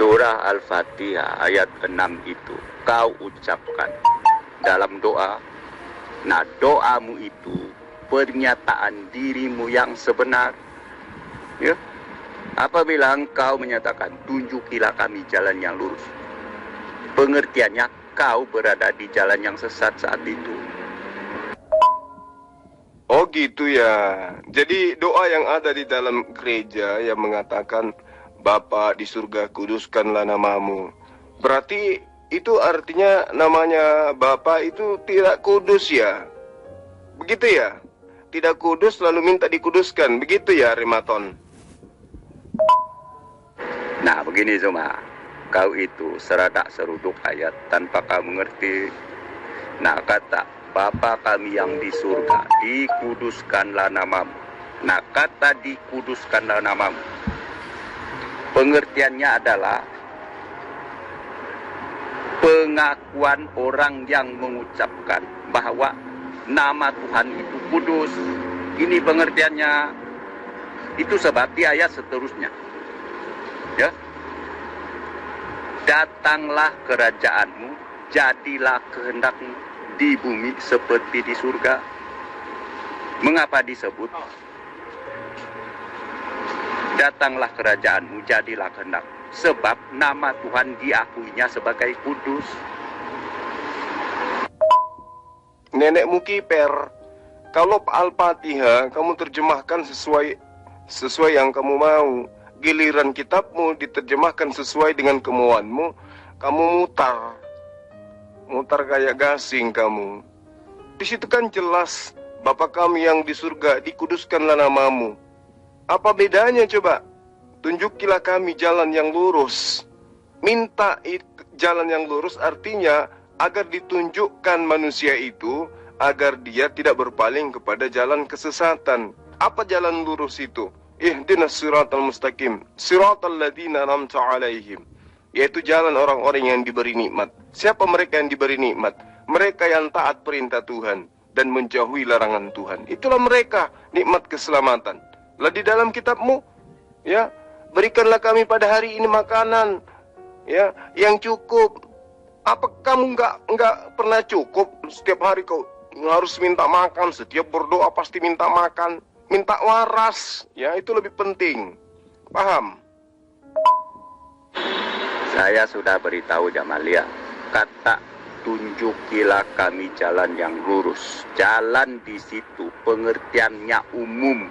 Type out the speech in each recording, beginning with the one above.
Surah Al-Fatihah ayat 6 itu kau ucapkan dalam doa. Nah, doamu itu pernyataan dirimu yang sebenar. Ya. Apabila engkau menyatakan, tunjukilah kami jalan yang lurus, pengertiannya kau berada di jalan yang sesat saat itu. Oh gitu ya. Jadi doa yang ada di dalam gereja yang mengatakan Bapa di surga kuduskanlah namamu. Berarti itu artinya namanya Bapa itu tidak kudus ya. Begitu ya? Tidak kudus lalu minta dikuduskan. Begitu ya Rematon? Nah begini Zuma, kau itu seradak seruduk ayat tanpa kau mengerti. Nah kata Bapa kami yang di surga, dikuduskanlah namamu. Nah kata dikuduskanlah namamu, pengertiannya adalah pengakuan orang yang mengucapkan bahwa nama Tuhan itu kudus. Ini pengertiannya. Itu sebab di ayat seterusnya, ya, datanglah kerajaanmu, jadilah kehendakmu di bumi seperti di surga. Mengapa disebut datanglah kerajaanmu, jadilah kehendak? Sebab nama Tuhan diakuinya sebagai kudus. Nenekmu kiper. Kalau Al-Fatihah kamu terjemahkan sesuai yang kamu mau. Giliran kitabmu diterjemahkan sesuai dengan kemauanmu, kamu mutar kayak gasing kamu. Di situ kan jelas, Bapa kami yang di surga, dikuduskanlah namamu. Apa bedanya coba? Tunjukilah kami jalan yang lurus. Minta jalan yang lurus artinya agar ditunjukkan manusia itu agar dia tidak berpaling kepada jalan kesesatan. Apa jalan lurus itu? Ihdinas siratal mustaqim, siratal ladzina an'amta 'alaihim. Yaitu jalan orang-orang yang diberi nikmat. Siapa mereka yang diberi nikmat? Mereka yang taat perintah Tuhan dan menjauhi larangan Tuhan. Itulah mereka nikmat keselamatan. Lah di dalam kitabmu, ya, berikanlah kami pada hari ini makanan, ya, yang cukup. Apa kamu nggak pernah cukup? Setiap hari kau harus minta makan, setiap berdoa pasti minta makan, minta waras, ya, itu lebih penting. Paham? Saya sudah beritahu Jamalia, kata tunjukilah kami jalan yang lurus. Jalan di situ pengertiannya umum,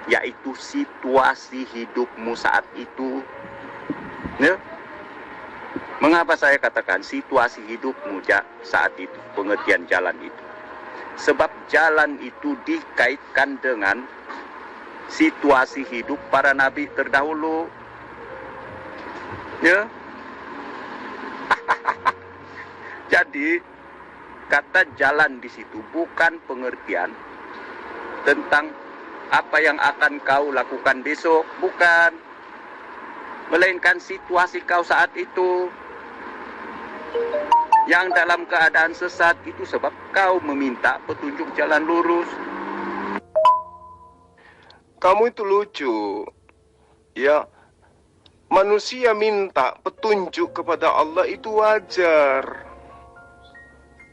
yaitu situasi hidupmu saat itu. Ya? Mengapa saya katakan situasi hidupmu saat itu, pengertian jalan itu? Sebab jalan itu dikaitkan dengan situasi hidup para nabi terdahulu. Ya. Jadi kata jalan di situ bukan pengertian tentang apa yang akan kau lakukan besok, bukan, melainkan situasi kau saat itu yang dalam keadaan sesat. Itu sebab kau meminta petunjuk jalan lurus. Kamu itu lucu, ya. Manusia minta petunjuk kepada Allah itu wajar.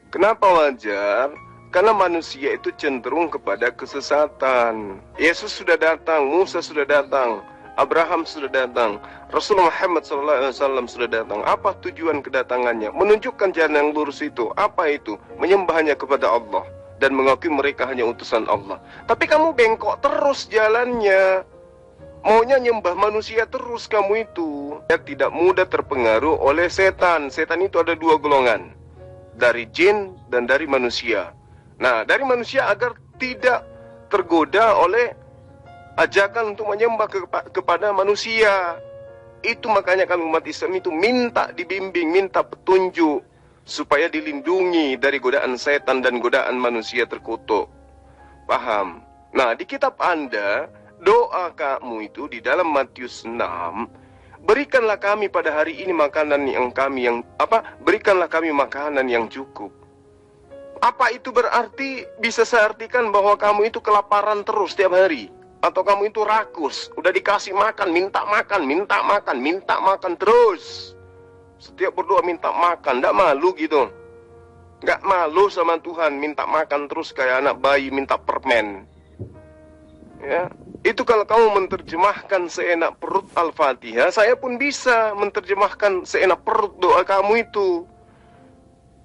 Kenapa wajar? Karena manusia itu cenderung kepada kesesatan. Yesus sudah datang, Musa sudah datang, Abraham sudah datang, Rasulullah Muhammad SAW sudah datang. Apa tujuan kedatangannya? Menunjukkan jalan yang lurus itu. Apa itu? Menyembahnya kepada Allah dan mengakui mereka hanya utusan Allah. Tapi kamu bengkok terus jalannya. Maunya nyembah manusia terus kamu itu. Ya, tidak mudah terpengaruh oleh setan. Setan itu ada dua golongan, dari jin dan dari manusia. Nah, dari manusia agar tidak tergoda oleh ajakan untuk menyembah kepada manusia. Itu makanya kami umat Islam itu minta dibimbing, minta petunjuk supaya dilindungi dari godaan setan dan godaan manusia terkutuk. Paham? Nah, di kitab Anda, doa kamu itu di dalam Matius 6, berikanlah kami pada hari ini makanan berikanlah kami makanan yang cukup. Apa itu berarti? Bisa saya artikan bahwa kamu itu kelaparan terus setiap hari. Atau kamu itu rakus, udah dikasih makan, minta makan, minta makan, minta makan terus. Setiap berdoa minta makan, nggak malu gitu. Nggak malu sama Tuhan, minta makan terus kayak anak bayi minta permen. Ya, itu kalau kamu menerjemahkan seenak perut Al-Fatihah, saya pun bisa menerjemahkan seenak perut doa kamu itu.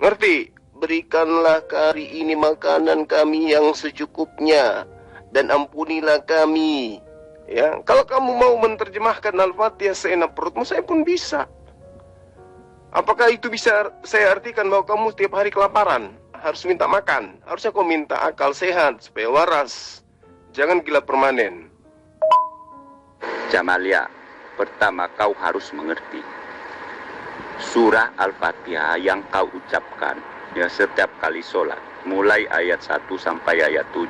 Ngerti? Berikanlah hari ini makanan kami yang secukupnya, dan ampunilah kami. Ya, kalau kamu mau menerjemahkan Al-Fatihah seenak perutmu, saya pun bisa. Apakah itu bisa saya artikan bahwa kamu setiap hari kelaparan, harus minta makan? Harusnya kau minta akal sehat supaya waras, jangan gila permanen. Jamalia, pertama kau harus mengerti surah Al-Fatihah yang kau ucapkan ya setiap kali sholat, mulai ayat 1 sampai ayat 7.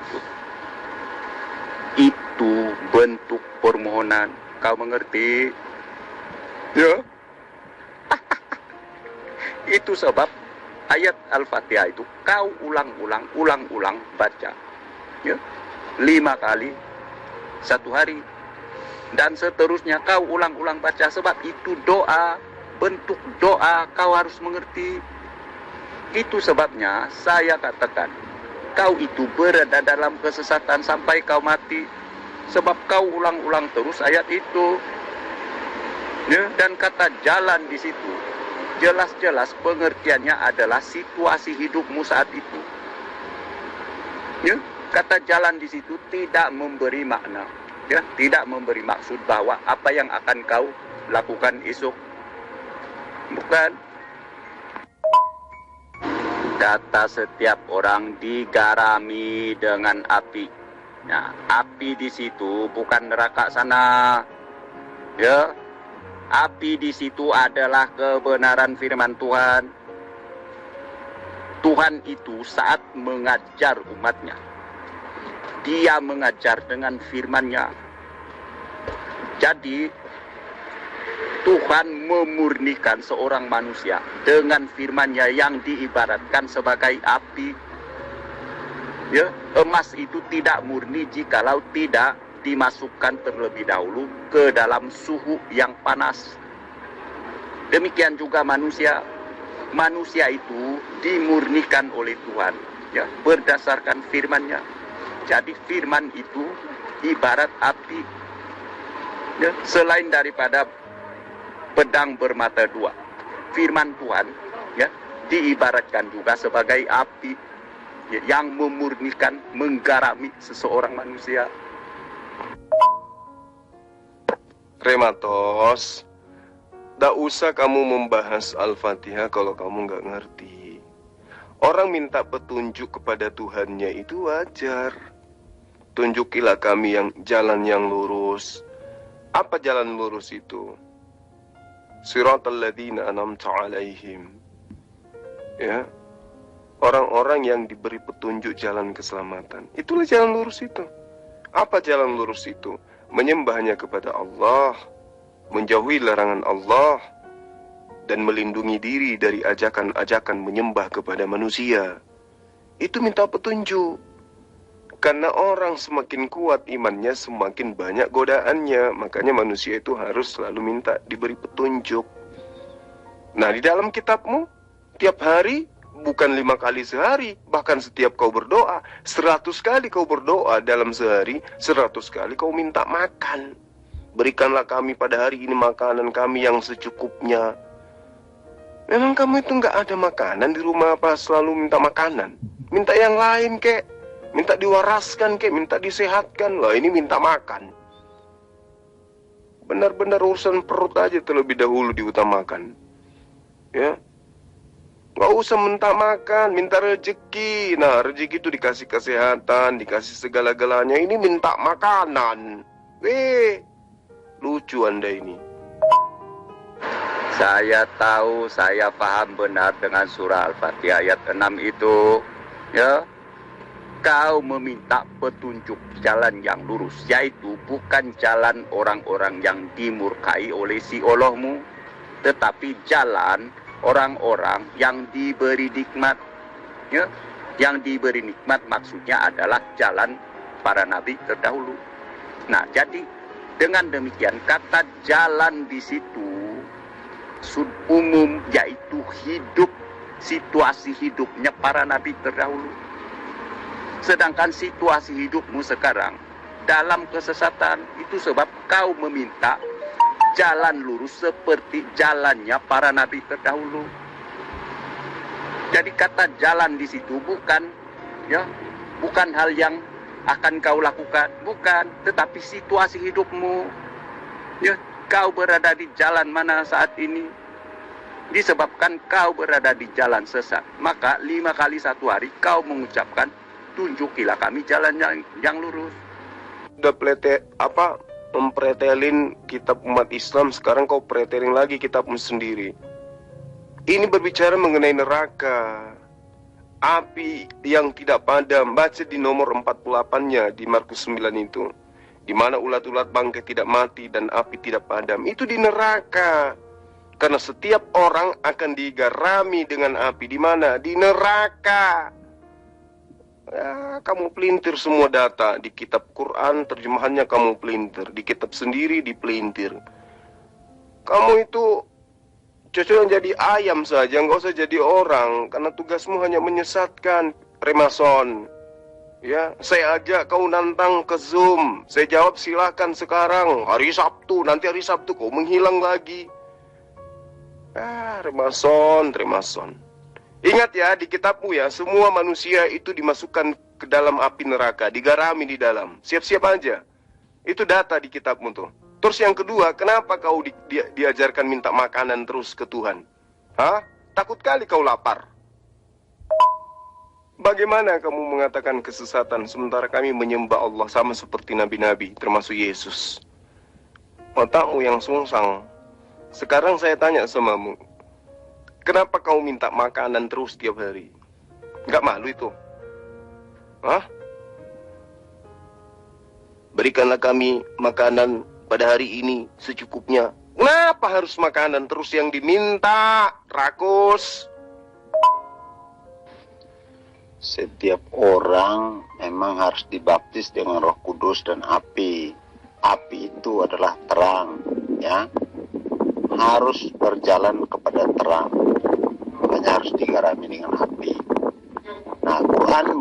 Itu bentuk permohonan. Kau mengerti? Ya. Itu sebab ayat Al-Fatihah itu kau ulang-ulang baca. Ya. 5 kali satu hari. Dan seterusnya kau ulang-ulang baca, sebab itu doa, bentuk doa, kau harus mengerti. Itu sebabnya saya katakan, kau itu berada dalam kesesatan sampai kau mati, sebab kau ulang-ulang terus ayat itu. Ya, dan kata jalan di situ jelas-jelas pengertiannya adalah situasi hidupmu saat itu. Ya, kata jalan di situ tidak memberi makna, ya, tidak memberi maksud bahwa apa yang akan kau lakukan esok. Bukan. Kata setiap orang digarami dengan api. Nah, api di situ bukan neraka sana. Ya. Api di situ adalah kebenaran firman Tuhan. Tuhan itu saat mengajar umatnya, Dia mengajar dengan firman-Nya. Jadi Tuhan memurnikan seorang manusia dengan firman-Nya yang diibaratkan sebagai api. Ya, emas itu tidak murni jikalau tidak dimasukkan terlebih dahulu ke dalam suhu yang panas. Demikian juga manusia. Manusia itu dimurnikan oleh Tuhan, ya, berdasarkan firman-Nya. Jadi firman itu ibarat api, ya, selain daripada pedang bermata dua. Firman Tuhan, ya, diibaratkan juga sebagai api, ya, yang memurnikan, menggarami seseorang manusia. Rematos, tak usah kamu membahas Al-Fatihah kalau kamu nggak ngerti. Orang minta petunjuk kepada Tuhannya itu wajar. Tunjukilah kami yang jalan yang lurus. Apa jalan lurus itu? Siratal ladzina an'amta 'alaihim. Ya. Orang-orang yang diberi petunjuk jalan keselamatan. Itulah jalan lurus itu. Apa jalan lurus itu? Menyembahnya kepada Allah, menjauhi larangan Allah, dan melindungi diri dari ajakan-ajakan menyembah kepada manusia. Itu minta petunjuk. Karena orang semakin kuat imannya, semakin banyak godaannya. Makanya manusia itu harus selalu minta diberi petunjuk. Nah, di dalam kitabmu, tiap hari, bukan 5 kali sehari, bahkan setiap kau berdoa, 100 kali kau berdoa dalam sehari, 100 kali kau minta makan. Berikanlah kami pada hari ini makanan kami yang secukupnya. Memang kamu itu nggak ada makanan di rumah, apa selalu minta makanan? Minta yang lain kek, minta diwaraskan kek, minta disehatkan. Lah ini minta makan. Benar-benar urusan perut aja terlebih dahulu diutamakan. Ya. Gak usah minta makan, minta rezeki. Nah, rezeki itu dikasih kesehatan, dikasih segala-galanya. Ini minta makanan. Lucu Anda ini. Saya tahu, saya paham benar dengan surah Al-Fatihah ayat 6 itu. Ya, kau meminta petunjuk jalan yang lurus, yaitu bukan jalan orang-orang yang dimurkai oleh si Allahmu, tetapi jalan orang-orang yang diberi nikmat, ya, yang diberi nikmat maksudnya adalah jalan para nabi terdahulu. Nah, jadi dengan demikian kata jalan di situ umum, yaitu hidup, situasi hidupnya para nabi terdahulu. Sedangkan situasi hidupmu sekarang dalam kesesatan, itu sebab kau meminta jalan lurus seperti jalannya para nabi terdahulu. Jadi kata jalan di situ bukan hal yang akan kau lakukan, bukan, tetapi situasi hidupmu. Ya, kau berada di jalan mana saat ini? Disebabkan kau berada di jalan sesat, maka 5 kali 1 hari kau mengucapkan, tunjukilah kami jalan yang lurus. Udah mempretelin kitab umat Islam, sekarang kau pretelin lagi kitabmu sendiri. Ini berbicara mengenai neraka, api yang tidak padam. Baca di nomor 48-nya di Markus 9 itu, di mana ulat-ulat bangkai tidak mati dan api tidak padam. Itu di neraka. Karena setiap orang akan digarami dengan api. Di mana? Di neraka. Ya, kamu pelintir semua data di kitab Quran, terjemahannya kamu pelintir, di kitab sendiri dipelintir. Kamu itu cocok jadi ayam saja, nggak usah jadi orang, karena tugasmu hanya menyesatkan. Remason, ya, saya ajak kau nantang ke Zoom, saya jawab silakan sekarang, hari Sabtu, nanti hari Sabtu kau menghilang lagi. Remason. Ingat ya, di kitabmu ya, semua manusia itu dimasukkan ke dalam api neraka, digarami di dalam. Siap-siap aja. Itu data di kitabmu tuh. Terus yang kedua, kenapa kau diajarkan minta makanan terus ke Tuhan? Hah? Takut kali kau lapar. Bagaimana kamu mengatakan kesesatan sementara kami menyembah Allah sama seperti nabi-nabi, termasuk Yesus? Otakmu yang sungsang. Sekarang saya tanya samamu, kenapa kau minta makanan terus tiap hari? Gak malu itu? Hah? Berikanlah kami makanan pada hari ini secukupnya. Kenapa harus makanan terus yang diminta, Rakus? Setiap orang memang harus dibaptis dengan Roh Kudus dan api. Api itu adalah terang, ya. Harus berjalan kepada terang. Makanya harus digarami dengan api. Nah, Quran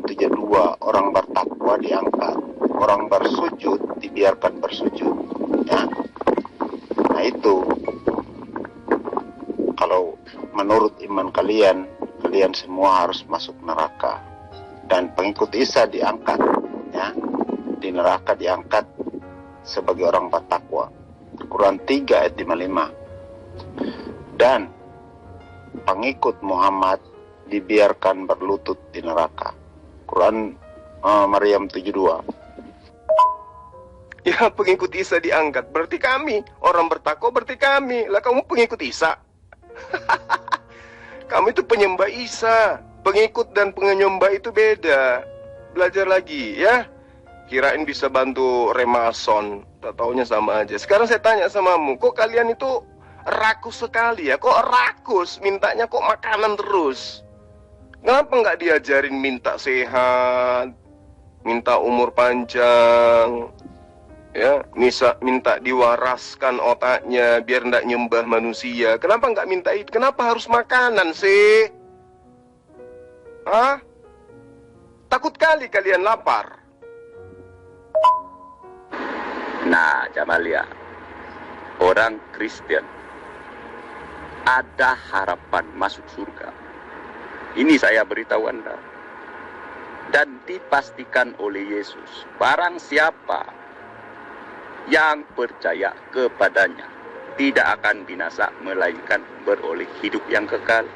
72, orang bertakwa diangkat, orang bersujud dibiarkan bersujud, ya. Nah itu, kalau menurut iman kalian semua harus masuk neraka, dan pengikut Isa diangkat, ya, di neraka diangkat sebagai orang bertakwa. Quran 3 ayat 55. Dan pengikut Muhammad dibiarkan berlutut di neraka. Quran Maryam 72. Ya, pengikut Isa diangkat, berarti kami. Orang bertakwa berarti kami. Lah kamu pengikut Isa. Kamu itu penyembah Isa. Pengikut dan penyembah itu beda. Belajar lagi ya. Kirain bisa bantu Remason, tak taunya sama aja. Sekarang saya tanya samamu, kok kalian itu rakus sekali ya? Kok rakus? Mintanya kok makanan terus? Kenapa nggak diajarin minta sehat, minta umur panjang, ya, minta diwaraskan otaknya biar nggak nyembah manusia? Kenapa nggak minta itu? Kenapa harus makanan sih? Hah? Takut kali kalian lapar. Nah, Jamalia, orang Kristen ada harapan masuk surga. Ini saya beritahu Anda. Dan dipastikan oleh Yesus, barang siapa yang percaya kepadanya tidak akan binasa, melainkan beroleh hidup yang kekal.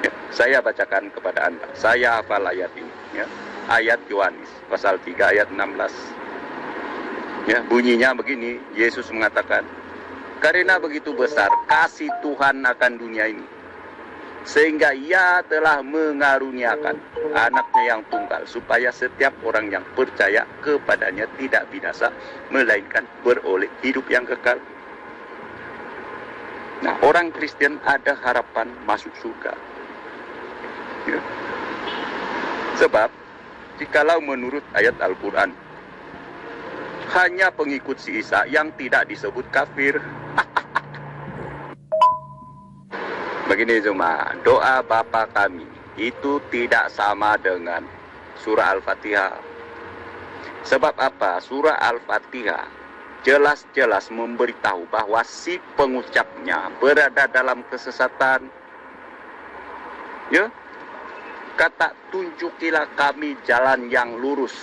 Ya, saya bacakan kepada Anda. Saya hafal ayat ini, ya. Ayat Yohanes pasal 3 ayat 16. Ya, bunyinya begini, Yesus mengatakan, karena begitu besar kasih Tuhan akan dunia ini, sehingga Ia telah mengaruniakan anaknya yang tunggal, supaya setiap orang yang percaya kepadanya tidak binasa, melainkan beroleh hidup yang kekal. Nah, orang Kristen ada harapan masuk surga. Ya. Sebab, jikalau menurut ayat Al-Quran, Hanya pengikut si Isa yang tidak disebut kafir. Begini Zuma, doa Bapa kami itu tidak sama dengan surah Al-Fatihah. Sebab apa? Surah Al-Fatihah jelas-jelas memberitahu bahwa si pengucapnya berada dalam kesesatan. Ya, kata tunjukilah kami jalan yang lurus.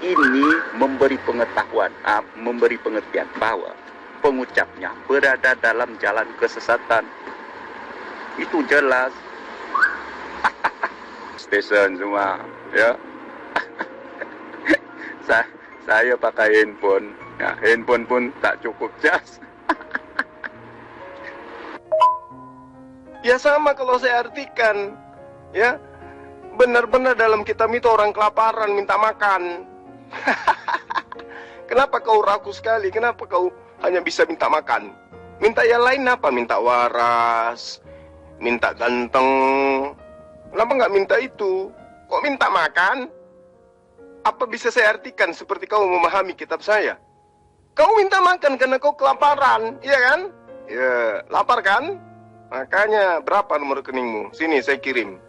Ini memberi pengetahuan, memberi pengertian bahwa pengucapnya berada dalam jalan kesesatan. Itu jelas. Station semua, ya. Saya pakai handphone, ya, handphone pun tak cukup jas. Ya sama kalau saya artikan, ya, benar-benar dalam kitab itu orang kelaparan minta makan. Kenapa kau ragu sekali? Kenapa kau hanya bisa minta makan? Minta yang lain apa? Minta waras, minta ganteng. Kenapa nggak minta itu? Kok minta makan? Apa bisa saya artikan seperti kau memahami kitab saya? Kau minta makan karena kau kelaparan, iya kan? Ya, lapar kan? Makanya berapa nomor rekeningmu? Sini saya kirim.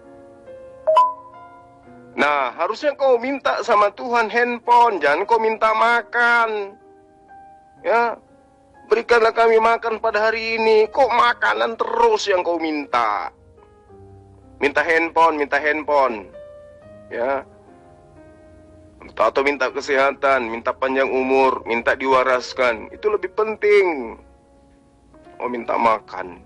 Nah, harusnya kau minta sama Tuhan handphone, jangan kau minta makan. Ya, berikanlah kami makan pada hari ini. Kok makanan terus yang kau minta? Minta handphone. Ya. Atau minta kesehatan, minta panjang umur, minta diwaraskan. Itu lebih penting. Oh, minta makan.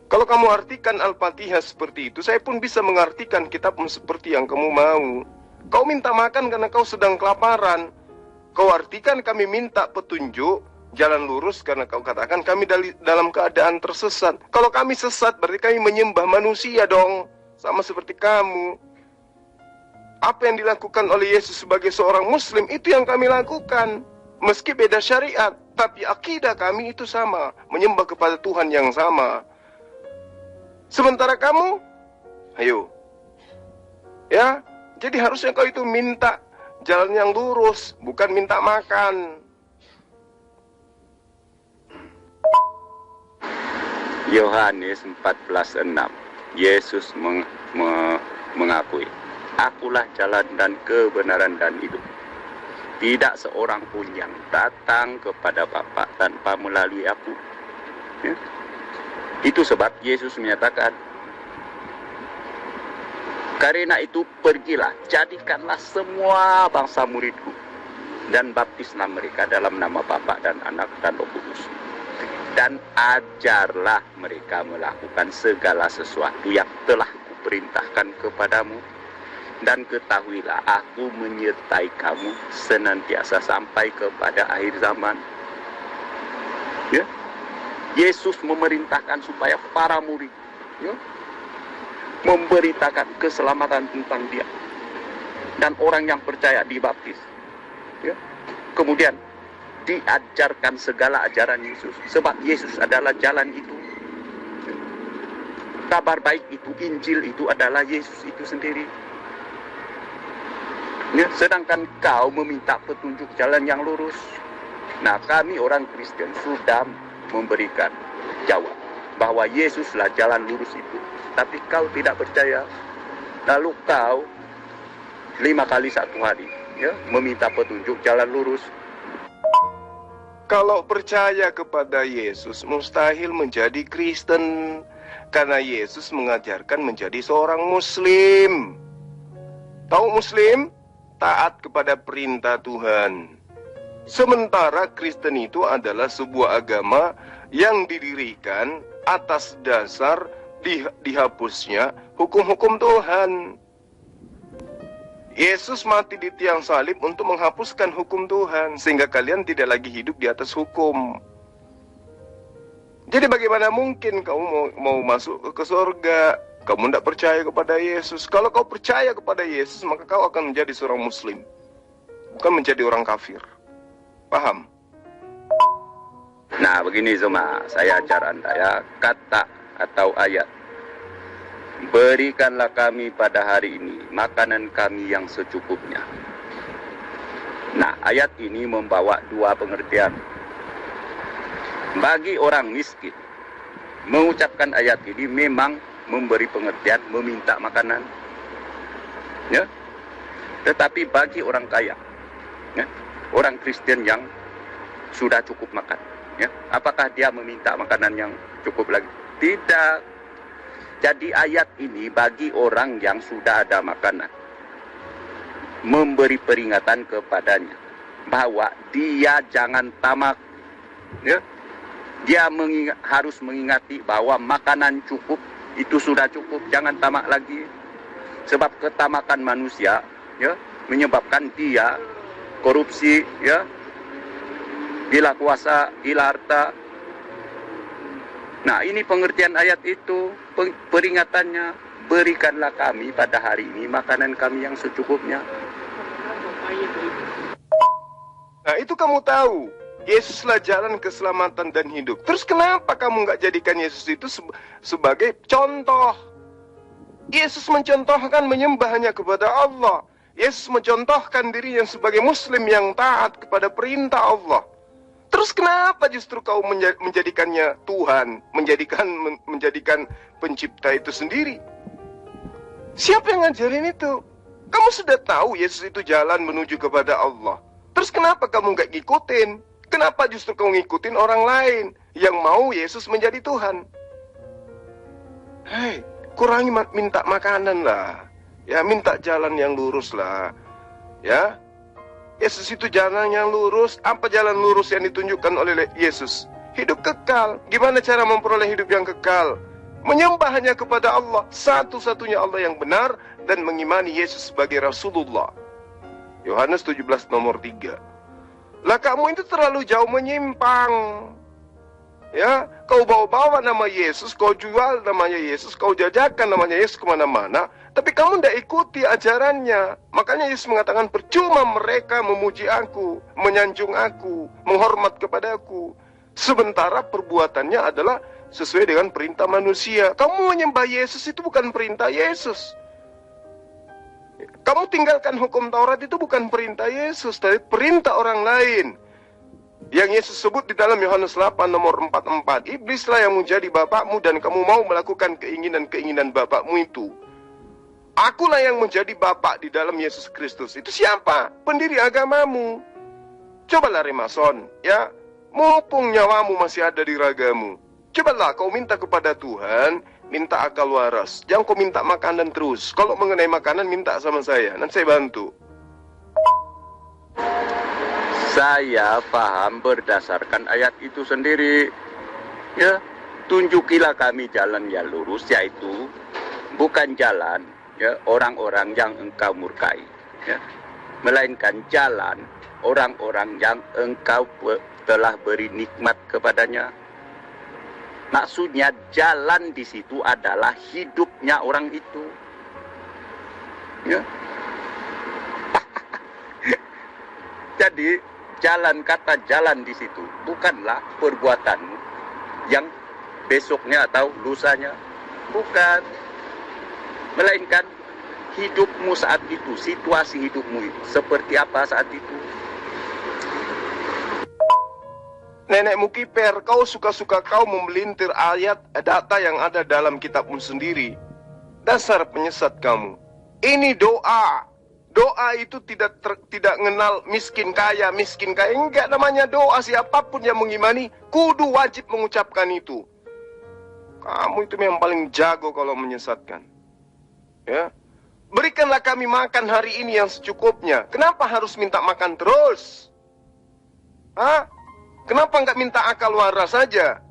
Kalau kamu artikan Al-Fatihah seperti itu, saya pun bisa mengartikan kitabmu seperti yang kamu mau. Kau minta makan karena kau sedang kelaparan. Kau artikan kami minta petunjuk, jalan lurus karena kau katakan kami dalam keadaan tersesat. Kalau kami sesat berarti kami menyembah manusia dong. Sama seperti kamu. Apa yang dilakukan oleh Yesus sebagai seorang Muslim, itu yang kami lakukan. Meski beda syariat, tapi akidah kami itu sama. Menyembah kepada Tuhan yang sama. Sementara kamu, ayo. Ya, jadi harusnya kau itu minta jalan yang lurus, bukan minta makan. Yohanes 14:6. Yesus mengakui, akulah jalan dan kebenaran dan hidup. Tidak seorang pun yang datang kepada Bapa tanpa melalui aku. Ya. Itu sebab Yesus menyatakan, karena itu pergilah, jadikanlah semua bangsa muridku, dan baptislah mereka dalam nama Bapa dan Anak dan Roh Kudus. Dan ajarlah mereka melakukan segala sesuatu yang telah kuperintahkan kepadamu. Dan ketahuilah, aku menyertai kamu senantiasa sampai kepada akhir zaman. Ya. Yesus memerintahkan supaya para murid, ya, memberitakan keselamatan tentang dia. Dan orang yang percaya dibaptis. Ya. Kemudian diajarkan segala ajaran Yesus. Sebab Yesus adalah jalan itu. Kabar baik itu, Injil itu adalah Yesus itu sendiri. Ya, sedangkan kau meminta petunjuk jalan yang lurus. Nah, kami orang Kristen sudah memberikan jawab bahwa Yesuslah jalan lurus itu. Tapi kau tidak percaya. Lalu kau 5 kali 1 hari, ya, meminta petunjuk jalan lurus. Kalau percaya kepada Yesus mustahil menjadi Kristen. Karena Yesus mengajarkan menjadi seorang Muslim. Tahu Muslim? Taat kepada perintah Tuhan. Sementara Kristen itu adalah sebuah agama yang didirikan atas dasar dihapusnya hukum-hukum Tuhan. Yesus mati di tiang salib untuk menghapuskan hukum Tuhan, sehingga kalian tidak lagi hidup di atas hukum. Jadi bagaimana mungkin kamu mau masuk ke surga? Kamu tidak percaya kepada Yesus. Kalau kau percaya kepada Yesus, maka kau akan menjadi seorang Muslim, bukan menjadi orang kafir. Paham? Nah, begini Zuma, saya ajar Anda ya, kata atau ayat. Berikanlah kami pada hari ini makanan kami yang secukupnya. Nah, ayat ini membawa dua pengertian. Bagi orang miskin, mengucapkan ayat ini memang memberi pengertian meminta makanan. Ya. Tetapi bagi orang kaya, ya, orang Kristen yang sudah cukup makan, ya, apakah dia meminta makanan yang cukup lagi? Tidak. Jadi ayat ini bagi orang yang sudah ada makanan, memberi peringatan kepadanya bahwa dia jangan tamak, ya. Dia harus mengingati bahwa makanan cukup, itu sudah cukup, jangan tamak lagi. Sebab ketamakan manusia, ya, menyebabkan dia korupsi, ya, gila kuasa, gila harta. Nah, ini pengertian ayat itu, peringatannya, berikanlah kami pada hari ini makanan kami yang secukupnya. Nah, itu kamu tahu, Yesuslah jalan keselamatan dan hidup. Terus kenapa kamu nggak jadikan Yesus itu sebagai contoh? Yesus mencontohkan menyembahnya kepada Allah. Yesus mencontohkan dirinya sebagai Muslim yang taat kepada perintah Allah. Terus kenapa justru kau menjadikannya Tuhan, menjadikan pencipta itu sendiri? Siapa yang ngajarin itu? Kamu sudah tahu Yesus itu jalan menuju kepada Allah. Terus kenapa kamu nggak ngikutin? Kenapa justru kamu ngikutin orang lain yang mau Yesus menjadi Tuhan? Hei, kurangi minta makanan lah. Ya, minta jalan yang lurus lah. Ya, Yesus itu jalan yang lurus. Apa jalan lurus yang ditunjukkan oleh Yesus? Hidup kekal. Gimana cara memperoleh hidup yang kekal? Menyembah hanya kepada Allah, satu-satunya Allah yang benar, dan mengimani Yesus sebagai Rasulullah. Yohanes 17 nomor 3. Lah kamu itu terlalu jauh menyimpang. Ya, kau bawa-bawa nama Yesus, kau jual namanya Yesus, kau jajakan namanya Yesus kemana-mana, tapi kamu tidak ikuti ajarannya. Makanya Yesus mengatakan, percuma mereka memuji aku, menyanjung aku, menghormat kepadaku, sementara perbuatannya adalah sesuai dengan perintah manusia. Kamu menyembah Yesus itu bukan perintah Yesus. Kamu tinggalkan hukum Taurat itu bukan perintah Yesus, tapi perintah orang lain. Yang Yesus sebut di dalam Yohanes 8 nomor 44, iblislah yang menjadi bapakmu dan kamu mau melakukan keinginan-keinginan bapakmu itu. Akulah yang menjadi bapak di dalam Yesus Kristus. Itu siapa? Pendiri agamamu. Cobalah Remason, ya, mumpung nyawamu masih ada di ragamu. Cobalah kau minta kepada Tuhan, minta akal waras. Jangan kau minta makanan terus. Kalau mengenai makanan, minta sama saya, nanti saya bantu. Saya paham berdasarkan ayat itu sendiri. Ya, tunjukilah kami jalan yang lurus, yaitu bukan jalan, ya, orang-orang yang engkau murkai, ya, melainkan jalan orang-orang yang engkau telah beri nikmat kepadanya. Maksudnya jalan di situ adalah hidupnya orang itu. Ya. Jadi jalan, kata jalan di situ bukanlah perbuatanmu yang besoknya atau lusanya, bukan, melainkan hidupmu saat itu, situasi hidupmu itu seperti apa saat itu. Nenekmu kiper, kau suka-suka kau memelintir ayat data yang ada dalam kitabmu sendiri. Dasar penyesat kamu. Ini doa. Doa itu tidak mengenal miskin kaya. Enggak, namanya doa. Siapapun yang mengimani kudu wajib mengucapkan itu. Kamu itu memang paling jago kalau menyesatkan. Ya. Berikanlah kami makan hari ini yang secukupnya. Kenapa harus minta makan terus? Hah? Kenapa nggak minta akal waras saja?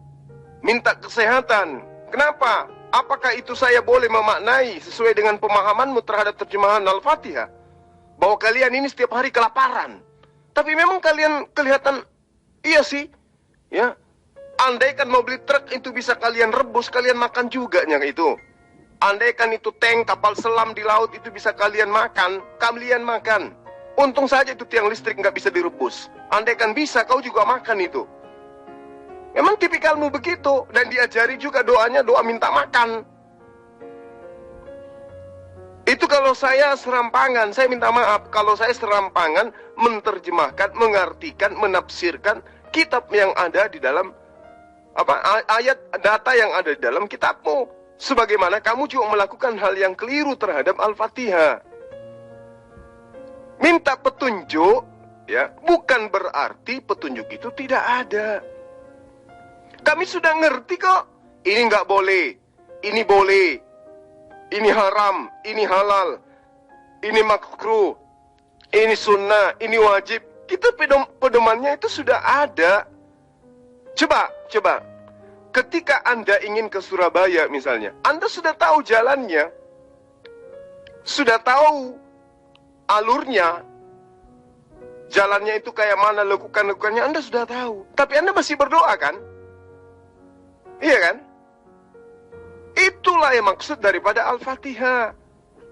Minta kesehatan. Kenapa? Apakah itu saya boleh memaknai sesuai dengan pemahamanmu terhadap terjemahan Al-Fatihah? Bahwa kalian ini setiap hari kelaparan. Tapi memang kalian kelihatan, iya sih. Ya, andaikan mau beli truk itu bisa kalian rebus, kalian makan juga itu. Andaikan itu tank, kapal selam di laut itu bisa kalian makan, kalian makan. Untung saja itu tiang listrik nggak bisa direbus. Andaikan bisa, kau juga makan itu. Memang tipikalmu begitu. Dan diajari juga doanya doa minta makan. Itu kalau saya serampangan, saya minta maaf kalau saya serampangan menerjemahkan, mengartikan, menafsirkan kitab yang ada di dalam ayat data yang ada di dalam kitabmu. Sebagaimana kamu juga melakukan hal yang keliru terhadap Al-Fatihah. Minta petunjuk, ya, bukan berarti petunjuk itu tidak ada. Kami sudah ngerti kok. Ini nggak boleh, ini boleh, ini haram, ini halal, ini makruh, ini sunnah, ini wajib. Kita pedomannya itu sudah ada. Coba. Ketika Anda ingin ke Surabaya misalnya, Anda sudah tahu jalannya, sudah tahu alurnya, jalannya itu kayak mana, lekukan-lekukannya Anda sudah tahu. Tapi Anda masih berdoa kan? Iya kan? Itulah yang maksud daripada Al-Fatihah.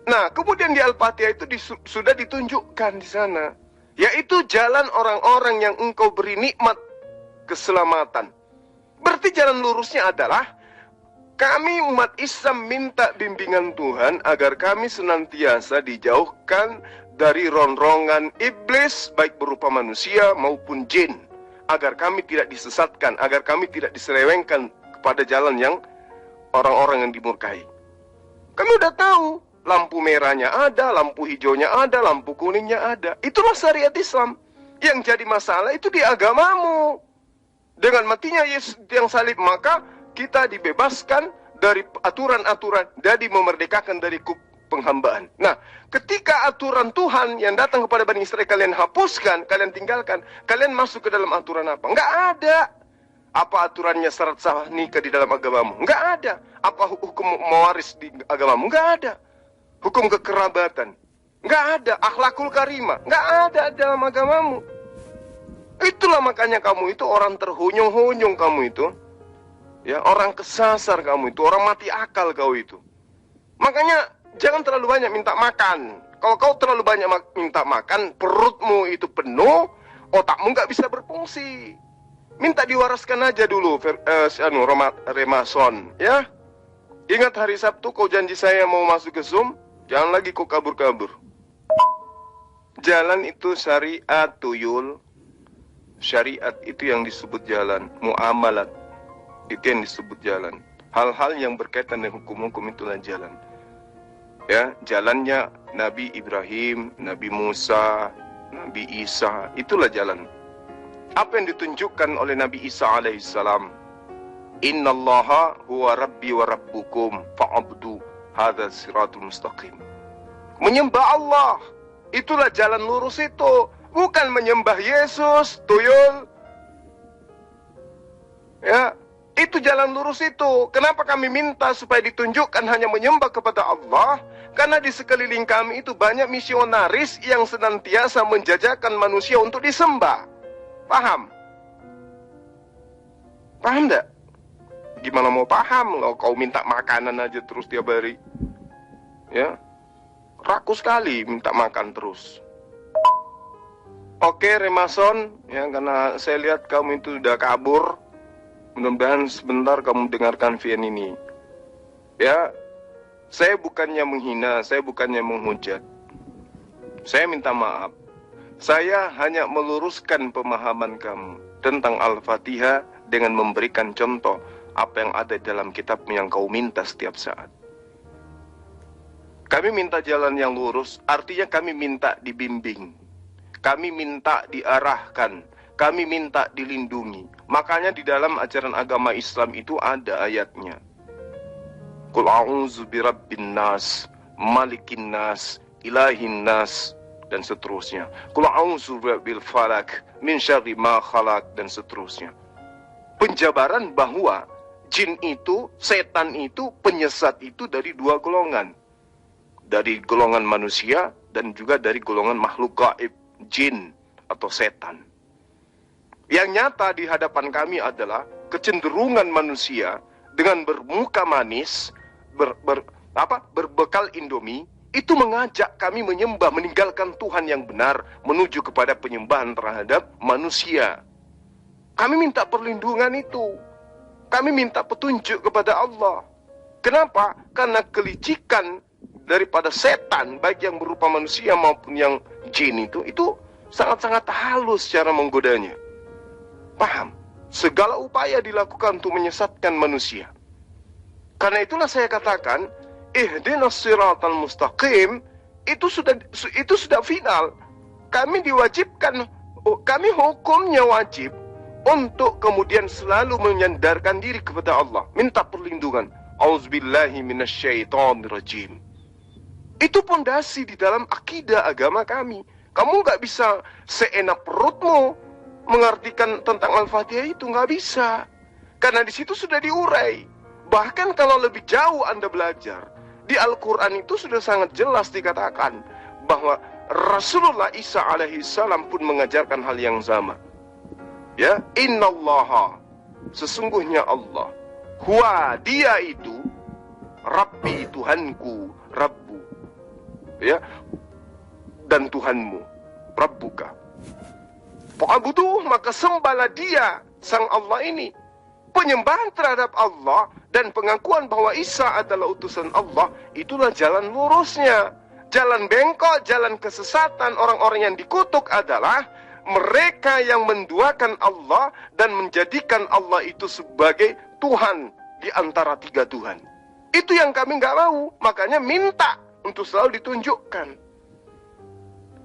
Nah, kemudian di Al-Fatihah itu sudah ditunjukkan di sana, yaitu jalan orang-orang yang engkau beri nikmat keselamatan. Berarti jalan lurusnya adalah kami umat Islam minta bimbingan Tuhan agar kami senantiasa dijauhkan dari ronrongan iblis, baik berupa manusia maupun jin, agar kami tidak disesatkan, agar kami tidak diselewengkan kepada jalan yang orang-orang yang dimurkai. Kami udah tahu, lampu merahnya ada, lampu hijaunya ada, lampu kuningnya ada. Itulah syariat Islam. Yang jadi masalah itu di agamamu. Dengan matinya Yesus yang salib, maka kita dibebaskan dari aturan-aturan, jadi memerdekakan dari penghambaan. Nah, ketika aturan Tuhan yang datang kepada Bani Israel kalian hapuskan, kalian tinggalkan, kalian masuk ke dalam aturan apa? Enggak ada. Apa aturannya syarat sah nikah di dalam agamamu? Enggak ada. Apa hukum mewaris di agamamu? Enggak ada. Hukum kekerabatan? Enggak ada. Akhlakul karimah? Enggak ada dalam agamamu. Itulah makanya kamu itu orang terhunyung-hunyung kamu itu. Ya, orang kesasar kamu itu, orang mati akal kau itu. Makanya jangan terlalu banyak minta makan. Kalau kau terlalu banyak minta makan, perutmu itu penuh, otakmu nggak bisa berfungsi. Minta diwaraskan aja dulu, Remason, ya. Ingat hari Sabtu kau janji saya mau masuk ke Zoom, jangan lagi kau kabur-kabur. Jalan itu syariat, tuyul. Syariat itu yang disebut jalan, muamalat itu yang disebut jalan. Hal-hal yang berkaitan dengan hukum-hukum itulah jalan. Ya, jalannya Nabi Ibrahim, Nabi Musa, Nabi Isa, itulah jalan. Apa yang ditunjukkan oleh Nabi Isa alaihissalam? Innallaha huwa rabbi wa rabbukum fa'abdu hadza siratul mustaqim. Menyembah Allah, itulah jalan lurus itu. Bukan menyembah Yesus, tuyul. Ya, itu jalan lurus itu. Kenapa kami minta supaya ditunjukkan hanya menyembah kepada Allah? Karena di sekeliling kami itu banyak misionaris yang senantiasa menjajakan manusia untuk disembah. Paham? Paham enggak? Gimana mau paham? Kau minta makanan aja terus tiap hari. Ya, rakus sekali minta makan terus. Oke, Remason, ya, karena saya lihat kamu itu sudah kabur. Mudah-mudahan sebentar kamu dengarkan VN ini. Ya, saya bukannya menghina, saya bukannya menghujat. Saya minta maaf. Saya hanya meluruskan pemahaman kamu tentang Al-Fatihah dengan memberikan contoh apa yang ada dalam kitab yang kau minta setiap saat. Kami minta jalan yang lurus, artinya kami minta dibimbing. Kami minta diarahkan, kami minta dilindungi. Makanya di dalam ajaran agama Islam itu ada ayatnya. Qul a'udzu birabbin nas, malikin nas, ilahin nas, dan seterusnya. Qul a'udzu birabbil falak, min syarri ma khalaq, dan seterusnya. Penjabaran bahwa jin itu, setan itu, penyesat itu dari dua golongan. Dari golongan manusia dan juga dari golongan makhluk gaib. Jin atau setan. Yang nyata di hadapan kami adalah kecenderungan manusia dengan bermuka manis, berbekal Indomie, itu mengajak kami menyembah, meninggalkan Tuhan yang benar, menuju kepada penyembahan terhadap manusia. Kami minta perlindungan itu. Kami minta petunjuk kepada Allah. Kenapa? Karena kelicikan daripada setan, baik yang berupa manusia maupun yang jin itu sangat-sangat halus cara menggodanya. Paham? Segala upaya dilakukan untuk menyesatkan manusia. Karena itulah saya katakan, ihdinas siratal mustaqim itu sudah final. Kami diwajibkan, kami hukumnya wajib untuk kemudian selalu menyandarkan diri kepada Allah, minta perlindungan. Auzubillahi minasyaitonirrajim. Itu pondasi di dalam akidah agama kami. Kamu nggak bisa seenak perutmu mengartikan tentang Al-Fatihah itu, nggak bisa. Karena di situ sudah diurai. Bahkan kalau lebih jauh Anda belajar, di Al-Quran itu sudah sangat jelas dikatakan bahwa Rasulullah Isa alaihi salam pun mengajarkan hal yang sama. Ya, innallaha, sesungguhnya Allah, huwa, dia itu, Rabbi, Tuhanku, Rabbu, ya, dan Tuhanmu, Rabbuka. Fa'buduh, maka sembahlah dia, sang Allah ini. Penyembahan terhadap Allah dan pengakuan bahwa Isa adalah utusan Allah, itulah jalan lurusnya. Jalan bengkok, jalan kesesatan orang-orang yang dikutuk adalah mereka yang menduakan Allah dan menjadikan Allah itu sebagai Tuhan di antara tiga Tuhan. Itu yang kami nggak mau, makanya minta untuk selalu ditunjukkan.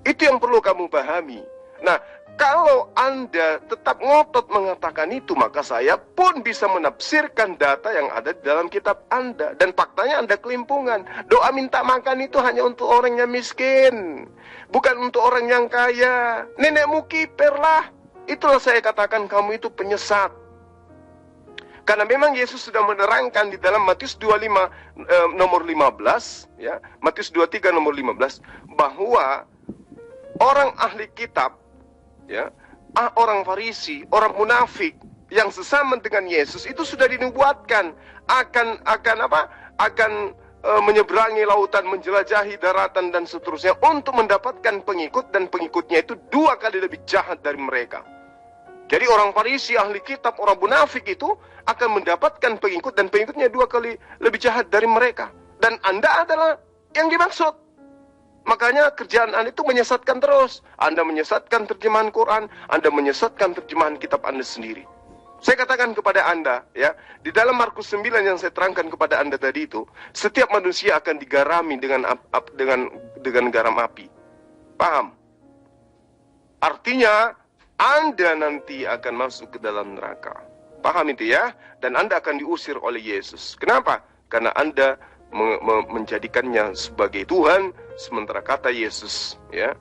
Itu yang perlu kamu pahami. Nah, kalau Anda tetap ngotot mengatakan itu, maka saya pun bisa menafsirkan data yang ada di dalam kitab Anda. Dan faktanya Anda kelimpungan. Doa minta makan itu hanya untuk orang yang miskin, bukan untuk orang yang kaya. Nenekmu kiper lah. Itulah saya katakan kamu itu penyesat. Karena memang Yesus sudah menerangkan di dalam Matius 25 nomor 15, ya, Matius 23 nomor 15, bahwa orang ahli kitab, ya, orang Farisi, orang munafik yang sesama dengan Yesus itu sudah dinubuatkan akan menyeberangi lautan, menjelajahi daratan dan seterusnya untuk mendapatkan pengikut, dan pengikutnya itu 2 kali lebih jahat dari mereka. Jadi orang Farisi, ahli kitab, orang munafik itu akan mendapatkan pengikut, dan pengikutnya 2 kali lebih jahat dari mereka. Dan Anda adalah yang dimaksud. Makanya kerjaan Anda itu menyesatkan terus. Anda menyesatkan terjemahan Quran, Anda menyesatkan terjemahan kitab Anda sendiri. Saya katakan kepada Anda, ya, di dalam Markus 9 yang saya terangkan kepada Anda tadi itu, setiap manusia akan digarami dengan garam api. Paham? Artinya Anda nanti akan masuk ke dalam neraka. Paham itu ya? Dan Anda akan diusir oleh Yesus. Kenapa? Karena Anda menjadikannya sebagai Tuhan, sementara kata Yesus, ya,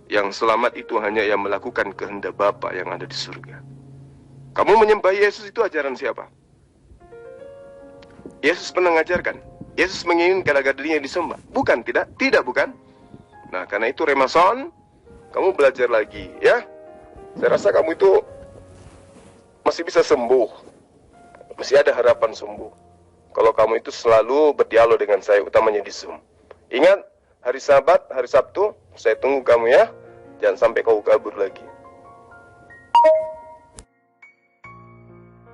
yang selamat itu hanya yang melakukan kehendak Bapa yang ada di surga. Kamu menyembah Yesus itu ajaran siapa? Yesus pernah mengajarkan. Yesus menginginkan agar dirinya disembah. Bukan, tidak bukan. Nah, karena itu Remason, kamu belajar lagi, ya. Saya rasa kamu itu masih bisa sembuh. Masih ada harapan sembuh. Kalau kamu itu selalu berdialog dengan saya, utamanya di Zoom. Ingat, hari Sabat, hari Sabtu, saya tunggu kamu ya. Jangan sampai kau kabur lagi.